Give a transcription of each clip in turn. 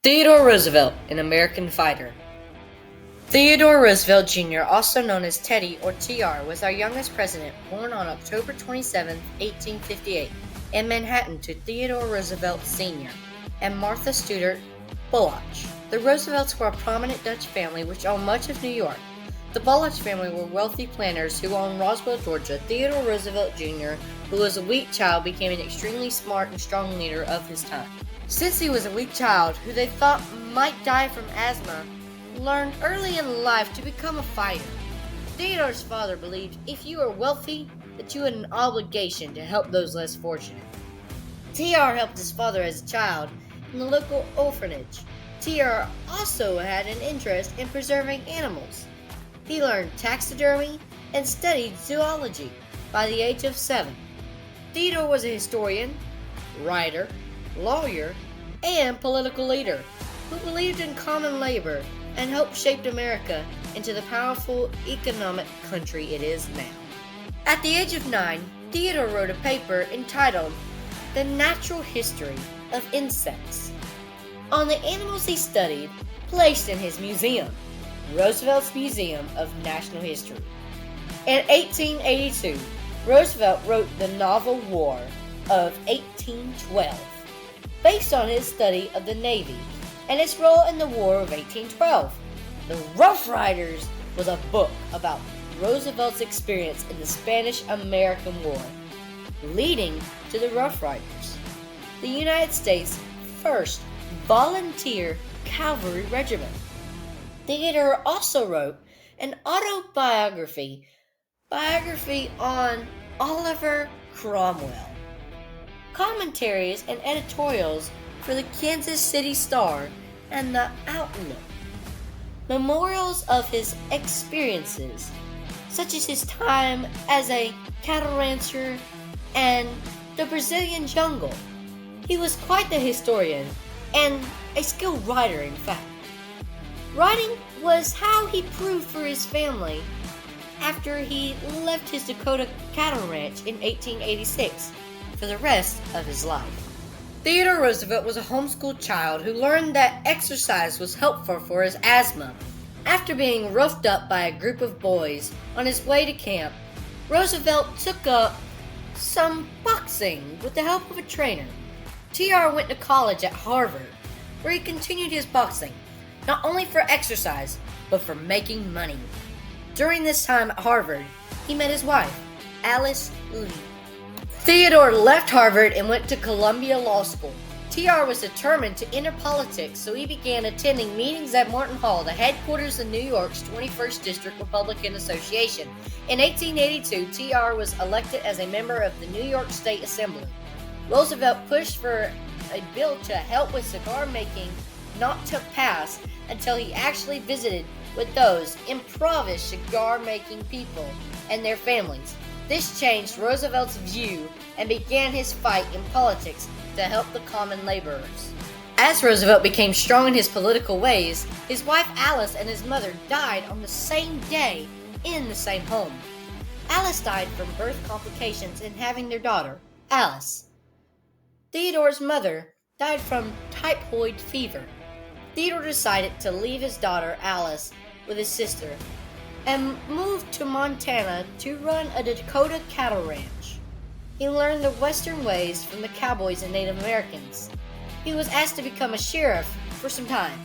Theodore Roosevelt, an American fighter. Theodore Roosevelt Jr., also known as Teddy or TR, was our youngest president, born on October 27, 1858, in Manhattan to Theodore Roosevelt Sr. and Martha Stuart Bulloch. The Roosevelts were a prominent Dutch family which owned much of New York. The Bulloch family were wealthy planters who owned Roswell, Georgia. Theodore Roosevelt Jr., who was a weak child, became an extremely smart and strong leader of his time. Since he was a weak child who they thought might die from asthma, learned early in life to become a fighter. Theodore's father believed if you were wealthy, that you had an obligation to help those less fortunate. TR helped his father as a child in the local orphanage. TR also had an interest in preserving animals. He learned taxidermy and studied zoology by the age of 7. Theodore was a historian, writer, lawyer, and political leader who believed in common labor and helped shape America into the powerful economic country it is now. At the age of 9, Theodore wrote a paper entitled The Natural History of Insects on the animals he studied, placed in his museum, Roosevelt's Museum of National History. In 1882, Roosevelt wrote the novel War of 1812, based on his study of the Navy and its role in the War of 1812. The Rough Riders was a book about Roosevelt's experience in the Spanish-American War, leading to the Rough Riders, the United States' first volunteer cavalry regiment. Theodore also wrote an autobiography on Oliver Cromwell, commentaries and editorials for the Kansas City Star and the Outlook, memorials of his experiences, such as his time as a cattle rancher and the Brazilian jungle. He was quite the historian and a skilled writer, in fact. Writing was how he proved for his family after he left his Dakota cattle ranch in 1886 for the rest of his life. Theodore Roosevelt was a homeschooled child who learned that exercise was helpful for his asthma. After being roughed up by a group of boys on his way to camp, Roosevelt took up some boxing with the help of a trainer. TR went to college at Harvard, where he continued his boxing, not only for exercise, but for making money. During this time at Harvard, he met his wife, Alice Lee. Theodore left Harvard and went to Columbia Law School. TR was determined to enter politics, so he began attending meetings at Morton Hall, the headquarters of New York's 21st District Republican Association. In 1882, TR was elected as a member of the New York State Assembly. Roosevelt pushed for a bill to help with cigar making not to pass until he actually visited with those impoverished cigar-making people and their families. This changed Roosevelt's view and began his fight in politics to help the common laborers. As Roosevelt became strong in his political ways, his wife Alice and his mother died on the same day in the same home. Alice died from birth complications in having their daughter, Alice. Theodore's mother died from typhoid fever. Theodore decided to leave his daughter Alice with his sister and moved to Montana to run a Dakota cattle ranch. He learned the western ways from the cowboys and Native Americans. He was asked to become a sheriff for some time.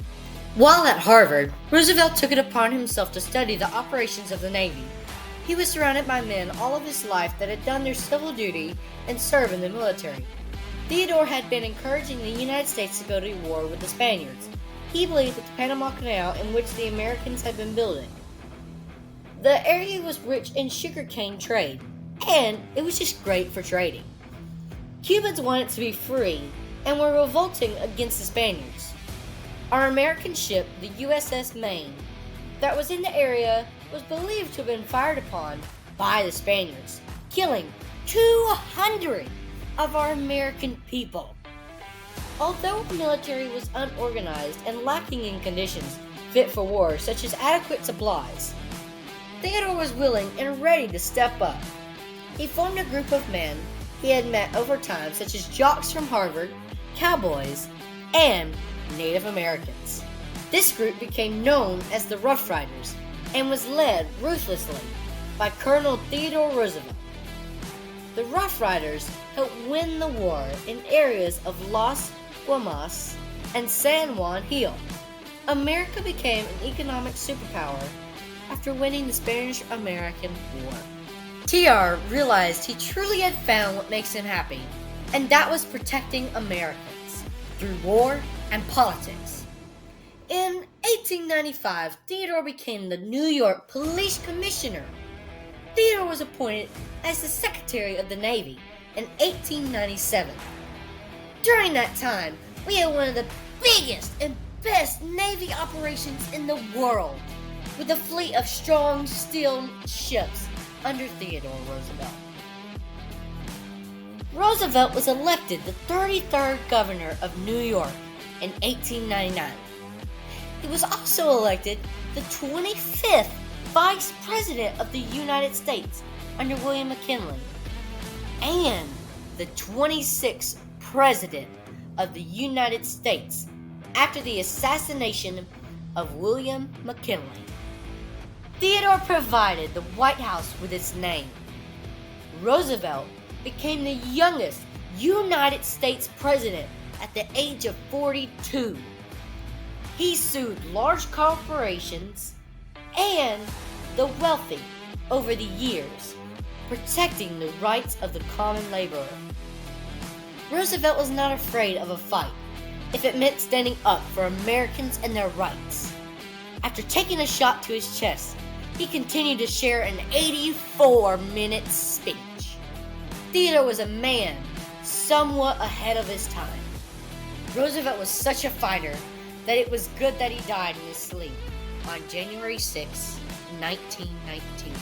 While at Harvard, Roosevelt took it upon himself to study the operations of the Navy. He was surrounded by men all of his life that had done their civil duty and served in the military. Theodore had been encouraging the United States to go to war with the Spaniards. He believed that the Panama Canal, in which the Americans had been building, the area was rich in sugarcane trade, and it was just great for trading. Cubans wanted to be free and were revolting against the Spaniards. Our American ship, the USS Maine, that was in the area was believed to have been fired upon by the Spaniards, killing 200 of our American people. Although the military was unorganized and lacking in conditions fit for war, such as adequate supplies, Theodore was willing and ready to step up. He formed a group of men he had met over time, such as jocks from Harvard, cowboys, and Native Americans. This group became known as the Rough Riders and was led ruthlessly by Colonel Theodore Roosevelt. The Rough Riders helped win the war in areas of Las Guamas and San Juan Hill. America became an economic superpower after winning the Spanish-American War. TR realized he truly had found what makes him happy, and that was protecting Americans through war and politics. In 1895, Theodore became the New York Police Commissioner. Theodore was appointed as the Secretary of the Navy in 1897. During that time, we had one of the biggest and best Navy operations in the world, with a fleet of strong steel ships under Theodore Roosevelt. Roosevelt was elected the 33rd governor of New York in 1899. He was also elected the 25th Vice President of the United States under William McKinley and the 26th President of the United States after the assassination of William McKinley. Theodore provided the White House with its name. Roosevelt became the youngest United States president at the age of 42. He sued large corporations and the wealthy over the years, protecting the rights of the common laborer. Roosevelt was not afraid of a fight if it meant standing up for Americans and their rights. After taking a shot to his chest, he continued to share an 84-minute speech. Theodore was a man somewhat ahead of his time. Roosevelt was such a fighter that it was good that he died in his sleep on January 6, 1919.